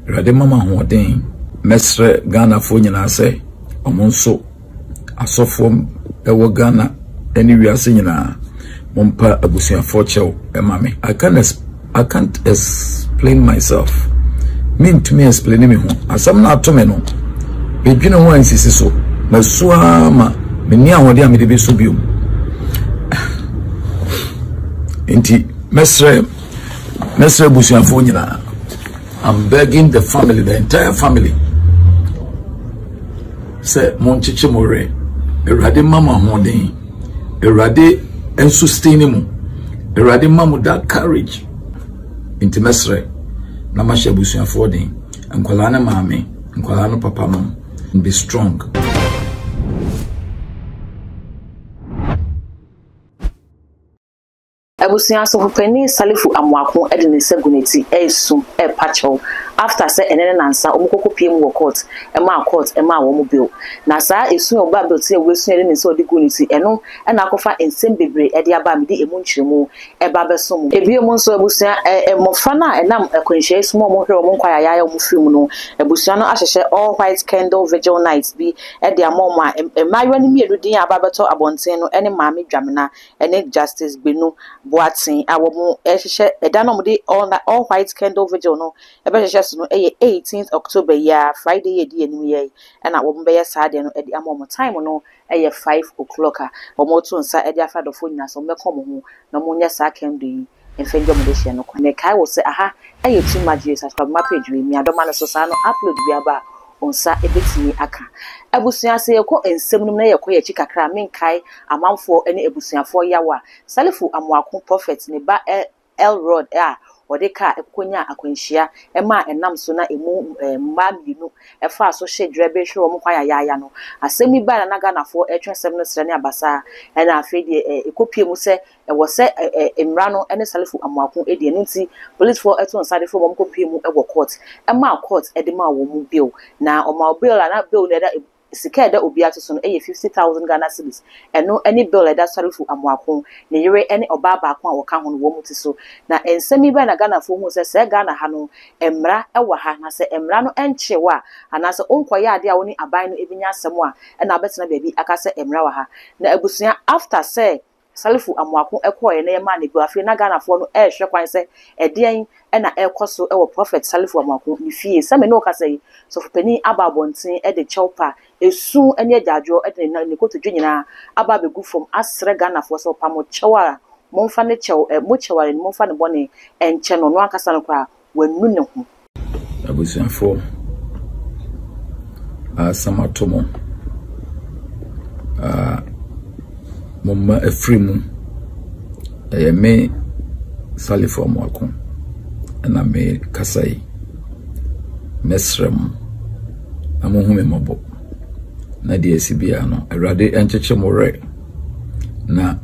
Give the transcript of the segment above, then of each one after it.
Rade mama hoden mesre Ghana fo nyina se omonso asofom ewo Ghana any wiase nyina mompa abusuafo chew emame. I can't explain myself. Mean to me explain me ho. Asam na atome no. Bedwene ho ansisi so. Masua ma meni ahode a mede be so biom. Enti mesre abusuafo nyina. I'm begging the family, the entire family. Say monchiche more. Erade mama hoden. Erade and sustain him. Erade mamu that courage. Inti mesre. Namashe busuafo den. Nkwala na maame. Nkwala no papa mom. And be strong. Abusia so penny Salifu Amoako edi ne seguneti esum pacho after say enene nansa omukoko piem wo court ema wo mu bill na sa esun oba bill tie wesun edi ne so odiguniti eno na akofa ensem bebre edi aba me di emu nchiremu eba besom ebie mu nso abusia mofa na enam akwanhia esum mo hwe mo nkwaya ya mo film no abusia no ahyehye all white candle vigil nights bi edi amom a emayo ni miedu din aba beto abonten no ene maame dwamena ene justice gbenu Boatin awomu ehye edanom de all white candle vigil no ebehye so no 18th October ya Friday ye di enim ye na wo be Saturday no edi amom time no 5 o'clock a omo to nsa edi afa dofo nyina so mekọ mo ho na mo nya sa candle yi enfenjo mo de hye no kwa kai wo se aha too much subscribe my page we mi adoma no so sa no upload bi aba onsa ebetimi aka abusua se yeko ensem num na yeko ye chikakra menkai amanfo ene ebusuafo yawa Salifu Amoako prophet ne ba Elrod odeka ekonya akwanhia ema enam so na emu mma minu efa so hye drebe hwe wo mkwaya yaya no asemi ba na Ghanafo etwensem no sere ne abasa na afedi ekopie mu se ewo se emra no ene Salifu Amoako edi enunti police for eto nsade fo mkopie mu ewo court ema court edema wo mu bill na oma bill na bill na sika da obi ato so no 50,000 Ghana cedis eno any bill da Salifu Amoako ne yere ene oba ba ko a woka ho no wo muti so na ensemi ba na Ghanafo hu se Ghana ha no emra ewa ha na se emra no enchewa ana se onkoya ade a woni aban no ebinya asem a na betena baabi aka se emra wa ha na abusuya after say Salifu Amoako ekoye na yema ne biafe na Ghanafo no hwe kwan se edien na ekoso ewo prophet Salifu Amoako ni fie se me no ka say so fupani ababontin de chewpa esu ene adadwo de ne kotodwe nyina aba begu fom asre Ghanafo so pamo chewa momfa ne chew mo cheware ne momfa ne bone enche no no akasa no kwa wanu ne ho abusuafo samatomo mumma efrimu me Salifu Amoako na me kasai mesrem amohume mabo na de asibia no awrade encheche more na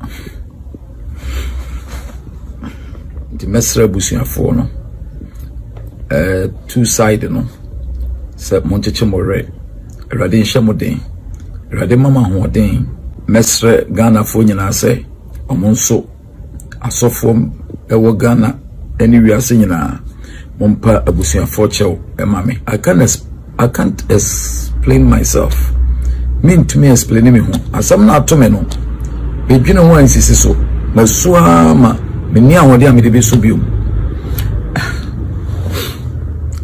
di mesra busuafo no two side no se moncheche more awrade nhyemoden awrade mama hoden mesre Ghana fo nyina se omonso asofom ewo Ghana any wiase nyina mompa abusuafo chew emame. I can't explain myself. Mean to me explain me ho. Asam na atome no. Bedwene ho ansisi so. Masua ma meni ahode a mede be so biom.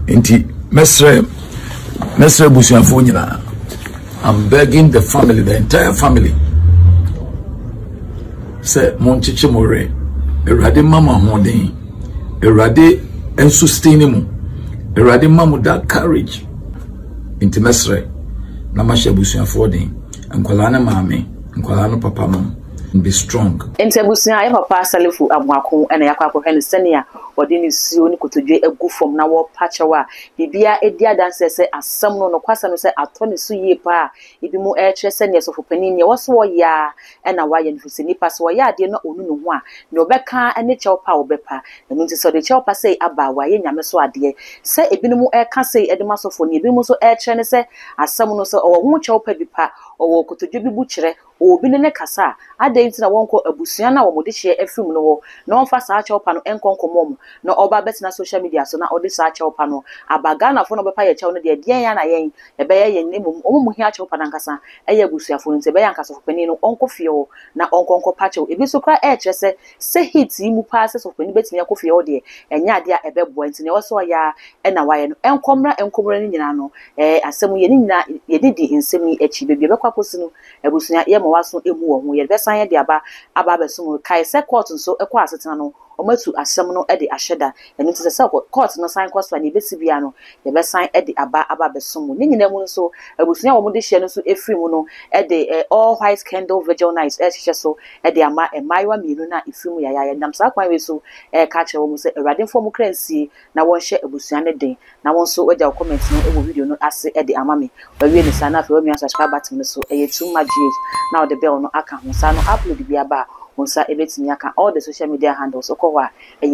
Enti mesre abusuafo nyina. I'm begging the family, the entire family. Say monchiche more. Erade mama hoden. Erade and sustain him. Erade mamu that courage. Inti mesre. Namashe busuafo den. Nkwala na maame. Nkwala no papa mom. And be strong. Inti abusuya papa Salifu Amoako ena yakwa akwohwe ne senia odi ni suo ni kotodwe egu fom na wo pachewa bibia edia danse se asam no kwasa no se ato ne su yie pa ibi mu ehwe senia sofopani ne woso wo ya ena waye ne fusini paso wo ya ade na onu no ho a ne obeka ene chewpa obepa enu nti so de chewpa sei aba waye nyame so ade se ebinumu eka sei edema sofo ne ebinumu so ehwe ne se asam no se owo ho chewpa bi pa owo kotodwe bi bu kire obi ne kasa ade nti na wonko abusua na wo mode hye afim no ho na onfa saa chewpa no enkonkomo na oba betina social media so na ode saa chewpa no abaga na fo no bepa ye chew no de ya na yen ebe ye nemum omumu hia chewpa na nkasa eye abusuafo no nti ebe ya nkasa fo pani no onko fie ho na onkonko pa chew ebi so kra kyerese se hit yi mu pa se so pani betimi akofie ho de enya ade a ebe boa nti ne wo so ya na waye no enkomra ni nyina no asem ye ni nyina ye didi nsem ni echi bebi bekwa kosi no abusua ye mo waso emu wo ho ye besan ye de aba beso kai se court nso ekwa asetena no omatu asem no de ahyeda enu te se court no sign cost wa ni besi bia no ye be sign de aba beso mu ni nyina mu nso abusua wo mo de hye no so efri mu no de all white candle vigil night hye so de ama emaiwa mienu na efri mu ya ndam sa kwan we so ka kire wo mu se awrade fo mu kransi na won hye abusua ne den na won so waja comment no e wo video no ase de ama me wa wie ni sa na fa wa mi subscribe button no so too much now the bell no aka ho sa no upload bia ba onsa ebetimi aka all the social media handles okwa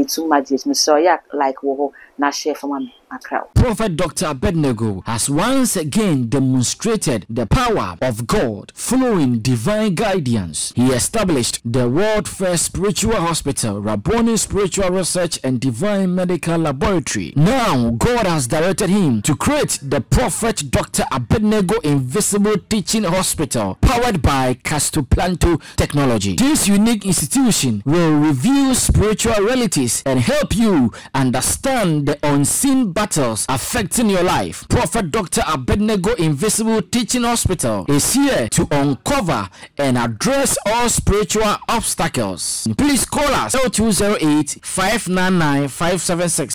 too much me so ya like wo na share for me akra. Prophet Dr. Abednego has once again demonstrated the power of God following divine guidance. He established the world first spiritual hospital, Rabboni Spiritual Research and Divine Medical Laboratory. Now God has directed him to create the Prophet Dr. Abednego Invisible Teaching Hospital powered by Castoplanto technology. This unique institution will reveal spiritual realities and help you understand the unseen battles affecting your life. Prophet Dr. Abednego Invisible Teaching Hospital is here to uncover and address all spiritual obstacles. Please call us 0208 599 576.